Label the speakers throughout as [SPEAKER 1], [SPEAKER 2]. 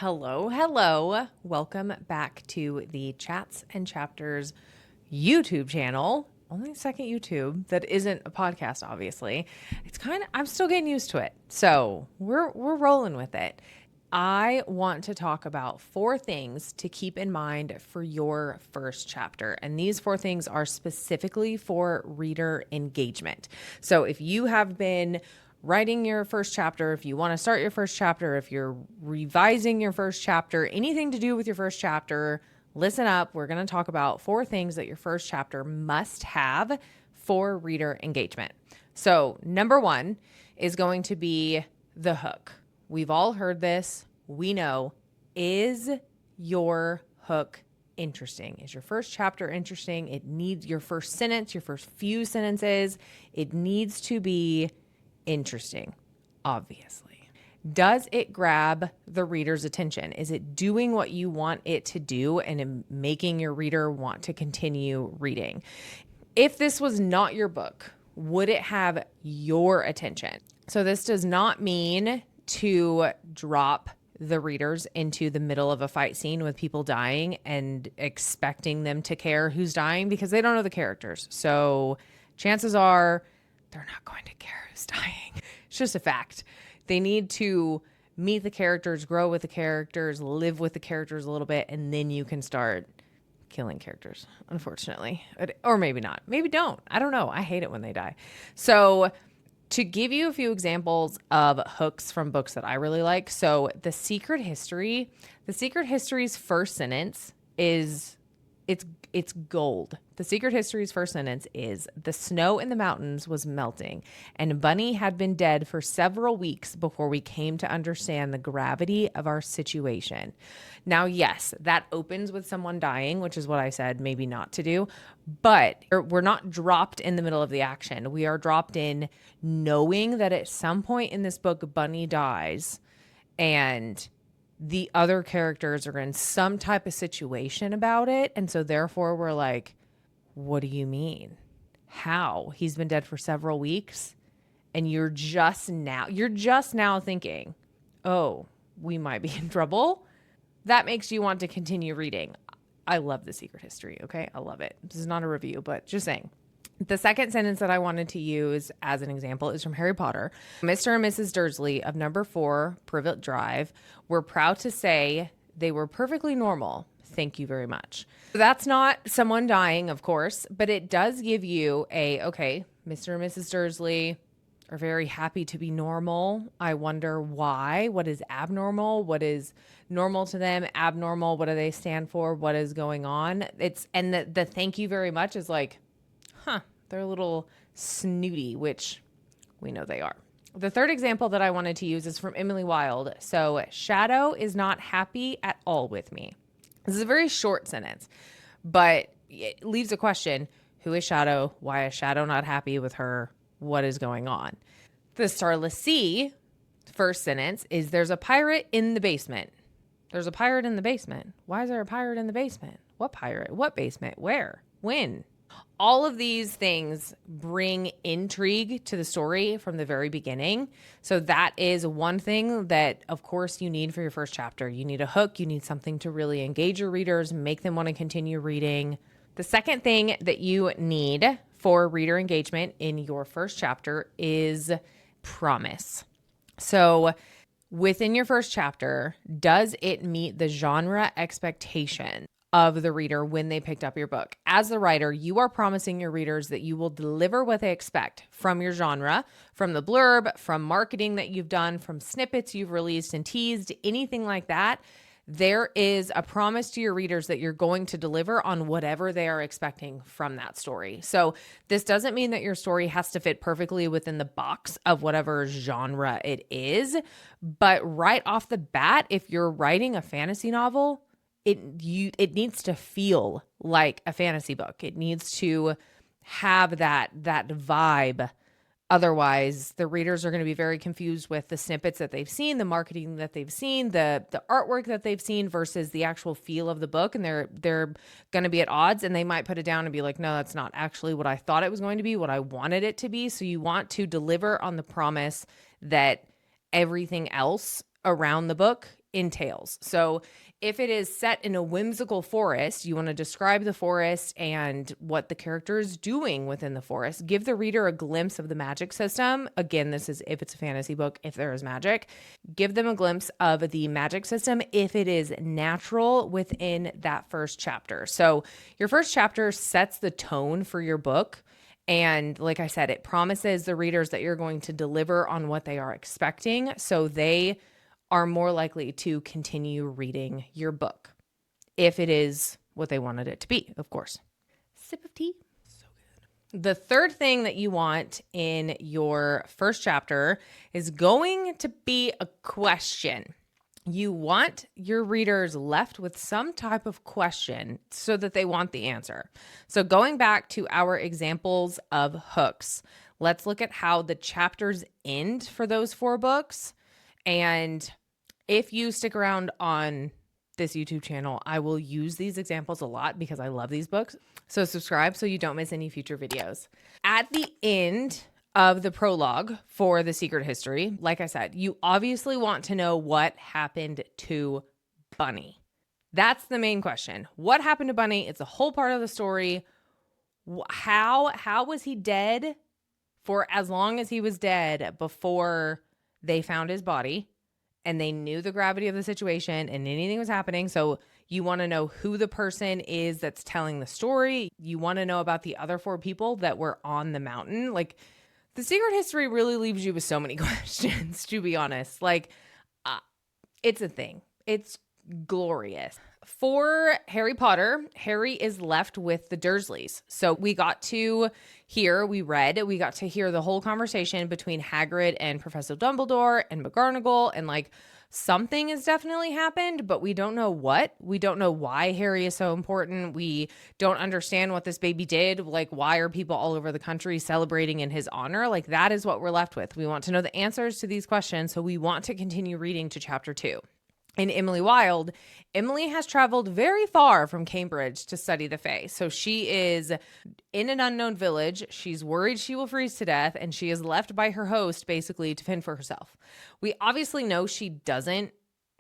[SPEAKER 1] Hello, hello. Welcome back to the Chats and Chapters YouTube channel. Only the second YouTube that isn't a podcast, obviously. I'm still getting used to it. So we're rolling with it. I want to talk about 4 things to keep in mind for your first chapter. And these 4 things are specifically for reader engagement. So if you have been writing your first chapter, if you want to start your first chapter, if you're revising your first chapter, anything to do with your first chapter, listen up. We're going to talk about 4 things that your first chapter must have for reader engagement. So, number 1 is going to be the hook. We've all heard this. We know. Is your hook interesting? Is your first chapter interesting? It needs your first sentence, your first few sentences. It needs to be interesting, obviously. Does it grab the reader's attention? Is it doing what you want it to do and making your reader want to continue reading? If this was not your book, would it have your attention? So this does not mean to drop the readers into the middle of a fight scene with people dying and expecting them to care who's dying, because they don't know the characters. So chances are they're not going to care who's dying. It's just a fact. They need to meet the characters, grow with the characters, live with the characters a little bit, and then you can start killing characters, unfortunately. Or maybe not. Maybe don't. I don't know. I hate it when they die. So to give you a few examples of hooks from books that I really like. So The Secret History's first sentence is it's gold. The Secret History's first sentence is, "The snow in the mountains was melting, and Bunny had been dead for several weeks before we came to understand the gravity of our situation." Now, yes, that opens with someone dying, which is what I said maybe not to do, but we're not dropped in the middle of the action. We are dropped in knowing that at some point in this book, Bunny dies, and the other characters are in some type of situation about it. And so therefore we're like, what do you mean? How? He's been dead for several weeks and you're just now thinking, oh, we might be in trouble. That makes you want to continue reading. I love The Secret History. Okay. I love it. This is not a review, but just saying. The second sentence that I wanted to use as an example is from Harry Potter. Mr. and Mrs. Dursley of number 4 Privet Drive were proud to say they were perfectly normal. Thank you very much. That's not someone dying, of course, but it does give you okay, Mr. and Mrs. Dursley are very happy to be normal. I wonder why. What is abnormal? What is normal to them? Abnormal? What do they stand for? What is going on? And the thank you very much is like, they're a little snooty, which we know they are. The third example that I wanted to use is from Emily Wilde. So, Shadow is not happy at all with me. This is a very short sentence, but it leaves a question. Who is Shadow? Why is Shadow not happy with her? What is going on? The Starless Sea first sentence is, there's a pirate in the basement. There's a pirate in the basement. Why is there a pirate in the basement? What pirate? What basement? Where? When? All of these things bring intrigue to the story from the very beginning. So that is one thing that, of course, you need for your first chapter. You need a hook. You need something to really engage your readers, make them want to continue reading. The second thing that you need for reader engagement in your first chapter is promise. So within your first chapter, does it meet the genre expectation of the reader when they picked up your book? As the writer, you are promising your readers that you will deliver what they expect from your genre, from the blurb, from marketing that you've done, from snippets you've released and teased, anything like that. There is a promise to your readers that you're going to deliver on whatever they are expecting from that story. So this doesn't mean that your story has to fit perfectly within the box of whatever genre it is. But right off the bat, if you're writing a fantasy novel, it needs to feel like a fantasy book. It needs to have that vibe. Otherwise, the readers are going to be very confused with the snippets that they've seen, the marketing that they've seen, the artwork that they've seen versus the actual feel of the book. And they're going to be at odds, and they might put it down and be like, no, that's not actually what I thought it was going to be, what I wanted it to be. So you want to deliver on the promise that everything else around the book entails. So if it is set in a whimsical forest, you want to describe the forest and what the character is doing within the forest. Give the reader a glimpse of the magic system. Again, this is if it's a fantasy book, if there is magic. Give them a glimpse of the magic system if it is natural within that first chapter. So your first chapter sets the tone for your book. And like I said, it promises the readers that you're going to deliver on what they are expecting. So they are more likely to continue reading your book if it is what they wanted it to be, of course. Sip of tea. So good. The third thing that you want in your first chapter is going to be a question. You want your readers left with some type of question so that they want the answer. So going back to our examples of hooks, let's look at how the chapters end for those 4 books. And if you stick around on this YouTube channel, I will use these examples a lot because I love these books. So subscribe so you don't miss any future videos. At the end of the prologue for The Secret History, like I said, you obviously want to know what happened to Bunny. That's the main question. What happened to Bunny? It's a whole part of the story. How was he dead for as long as he was dead before they found his body? And they knew the gravity of the situation and anything was happening. So you want to know who the person is that's telling the story. You want to know about the other 4 people that were on the mountain. Like, The Secret History really leaves you with so many questions, to be honest. Like, it's a thing. It's glorious. For Harry Potter, Harry is left with the Dursleys. So we got to hear the whole conversation between Hagrid and Professor Dumbledore and McGonagall, and like something has definitely happened, but we don't know what. We don't know why Harry is so important. We don't understand what this baby did. Like, why are people all over the country celebrating in his honor? Like, that is what we're left with. We want to know the answers to these questions, so we want to continue reading to chapter 2. In Emily Wilde, Emily has traveled very far from Cambridge to study the Fae. So she is in an unknown village. She's worried she will freeze to death, and she is left by her host basically to fend for herself. We obviously know she doesn't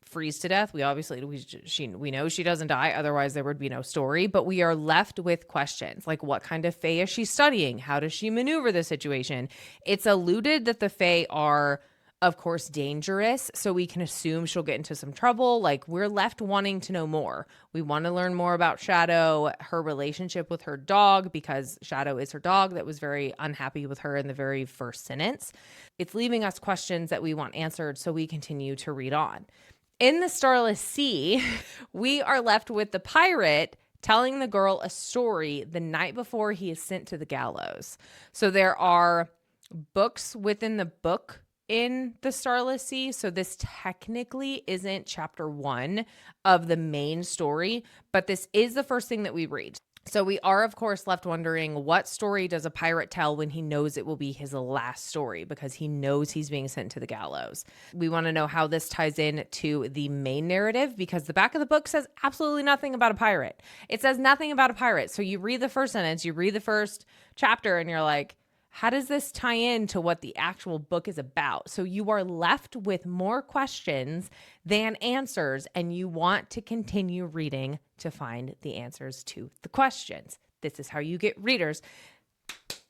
[SPEAKER 1] freeze to death. We know she doesn't die. Otherwise, there would be no story. But we are left with questions like, what kind of Fae is she studying? How does she maneuver the situation? It's alluded that the Fae are, of course, dangerous, so we can assume she'll get into some trouble. Like, we're left wanting to know more. We want to learn more about Shadow, her relationship with her dog, because Shadow is her dog that was very unhappy with her in the very first sentence. It's leaving us questions that we want answered, so we continue to read on. In the Starless Sea, we are left with the pirate telling the girl a story the night before he is sent to the gallows. So there are books within the book in the Starless Sea. So this technically isn't chapter 1 of the main story, but this is the first thing that we read. So we are, of course, left wondering, what story does a pirate tell when he knows it will be his last story, because he knows he's being sent to the gallows? We want to know how this ties in to the main narrative, because the back of the book says absolutely nothing about a pirate. It says nothing about a pirate. So you read the first sentence, you read the first chapter, and you're like, how does this tie in to what the actual book is about? So you are left with more questions than answers, and you want to continue reading to find the answers to the questions. This is how you get readers.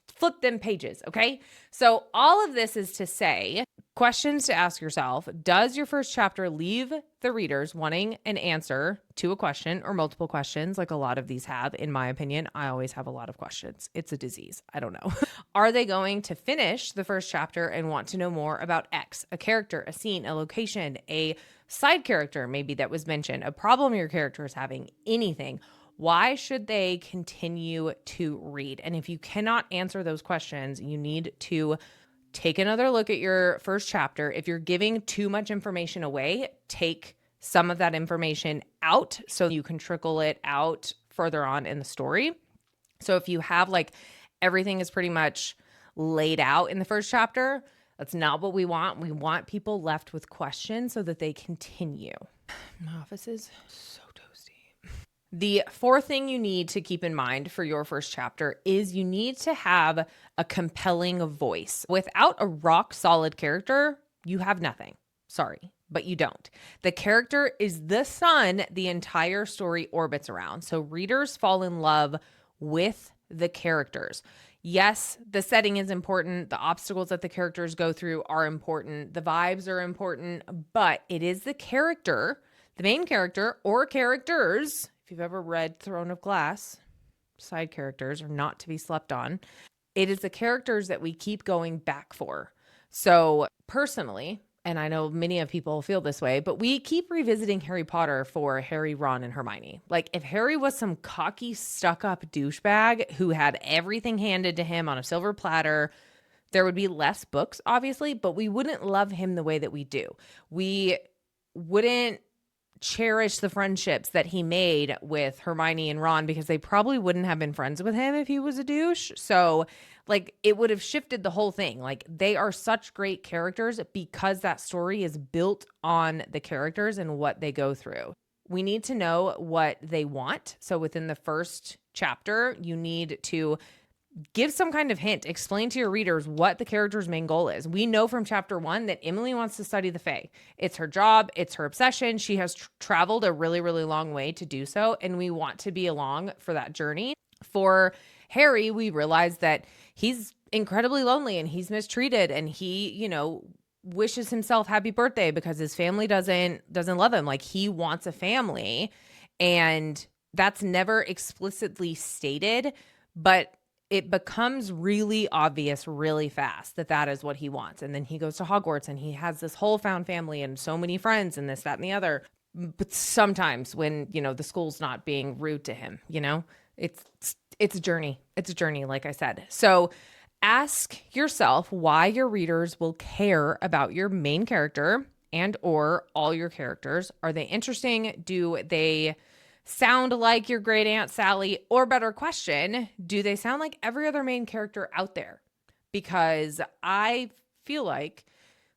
[SPEAKER 1] Flip them pages, okay? So all of this is to say, questions to ask yourself: does your first chapter leave the readers wanting an answer to a question or multiple questions, like a lot of these have? In my opinion, I always have a lot of questions. It's a disease. I don't know. Are they going to finish the first chapter and want to know more about X, a character, a scene, a location, a side character maybe that was mentioned, a problem your character is having, anything? Why should they continue to read? And if you cannot answer those questions, you need to take another look at your first chapter. If you're giving too much information away, take some of that information out so you can trickle it out further on in the story. So if you have like everything is pretty much laid out in the first chapter, that's not what we want. We want people left with questions so that they continue. My office is so toasty. The fourth thing you need to keep in mind for your first chapter is you need to have a compelling voice. Without a rock solid character, you have nothing. Sorry. but you don't. The character is the sun the entire story orbits around. So readers fall in love with the characters. Yes, the setting is important. The obstacles that the characters go through are important. The vibes are important, but it is the character, the main character or characters. If you've ever read Throne of Glass, side characters are not to be slept on. It is the characters that we keep going back for. So personally, and I know many of people feel this way, but we keep revisiting Harry Potter for Harry, Ron, and Hermione. Like if Harry was some cocky, stuck-up douchebag who had everything handed to him on a silver platter, there would be less books, obviously, but we wouldn't love him the way that we do. We wouldn't cherish the friendships that he made with Hermione and Ron because they probably wouldn't have been friends with him if he was a douche. So, like, it would have shifted the whole thing. Like, they are such great characters because that story is built on the characters and what they go through. We need to know what they want. So, within the first chapter, you need to give some kind of hint, explain to your readers what the character's main goal is. We know from chapter 1 that Emily wants to study the Fae. It's her job, it's her obsession. She has traveled a really, really long way to do so, and we want to be along for that journey. For Harry, we realize that he's incredibly lonely and he's mistreated, and he, wishes himself happy birthday because his family doesn't love him. Like, he wants a family, and that's never explicitly stated, but it becomes really obvious really fast that that is what he wants. And then he goes to Hogwarts and he has this whole found family and so many friends and this, that, and the other. But sometimes when, the school's not being rude to him, it's a journey. It's a journey, like I said. So ask yourself why your readers will care about your main character and or all your characters. Are they interesting? Do they sound like your great Aunt Sally? Or better question, do they sound like every other main character out there? Because I feel like,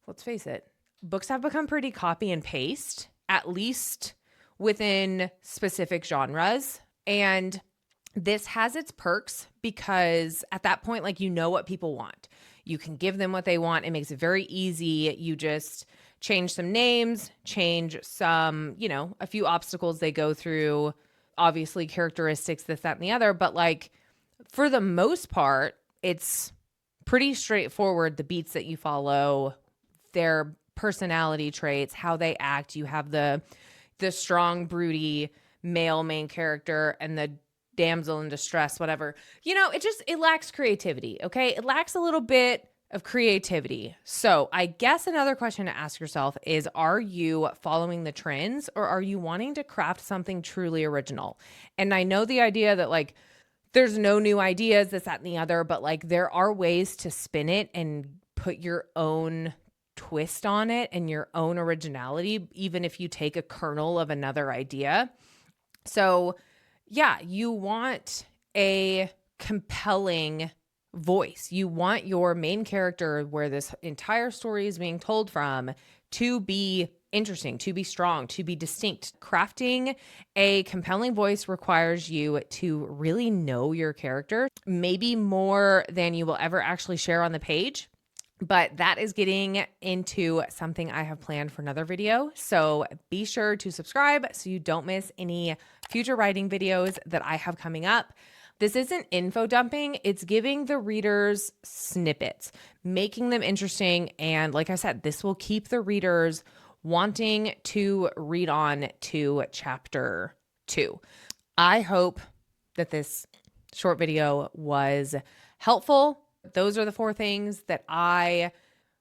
[SPEAKER 1] let's face it, books have become pretty copy and paste, at least within specific genres. And this has its perks because at that point, like, what people want. You can give them what they want. It makes it very easy. You just change some names, change some, a few obstacles they go through, obviously characteristics, this, that, and the other. But like, for the most part, it's pretty straightforward. The beats that you follow, their personality traits, how they act. You have the strong, broody male main character and the damsel in distress, whatever. It lacks creativity. Okay. It lacks a little bit of creativity. So I guess another question to ask yourself is, are you following the trends or are you wanting to craft something truly original? And I know the idea that like, there's no new ideas, this, that, and the other, but like there are ways to spin it and put your own twist on it and your own originality, even if you take a kernel of another idea. So yeah, you want a compelling voice. You want your main character, where this entire story is being told from, to be interesting, to be strong, to be distinct. Crafting a compelling voice requires you to really know your character, maybe more than you will ever actually share on the page. But that is getting into something I have planned for another video. So be sure to subscribe so you don't miss any future writing videos that I have coming up. This isn't info dumping. It's giving the readers snippets, making them interesting. And like I said, this will keep the readers wanting to read on to chapter 2. I hope that this short video was helpful. Those are the 4 things that I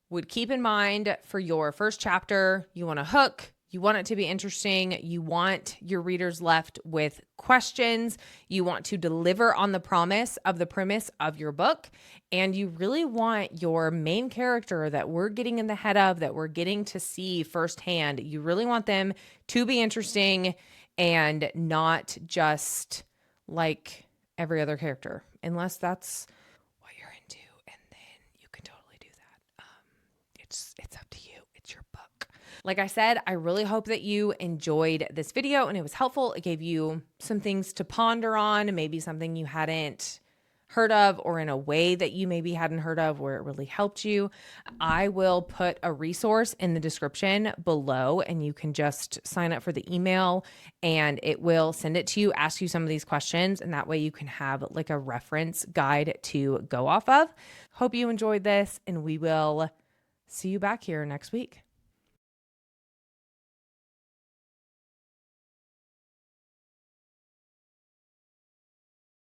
[SPEAKER 1] would keep in mind for your first chapter. You want a hook. You want it to be interesting. You want your readers left with questions. You want to deliver on the promise of the premise of your book. And you really want your main character that we're getting in the head of, that we're getting to see firsthand. You really want them to be interesting and not just like every other character, unless that's what you're into. And then you can totally do that. It's up to you. It's your book. Like I said, I really hope that you enjoyed this video and it was helpful. It gave you some things to ponder on, maybe something you hadn't heard of, or in a way that you maybe hadn't heard of where it really helped you, I will put a resource in the description below, and you can just sign up for the email and it will send it to you, ask you some of these questions, and that way you can have like a reference guide to go off of. Hope you enjoyed this, and we will see you back here next week.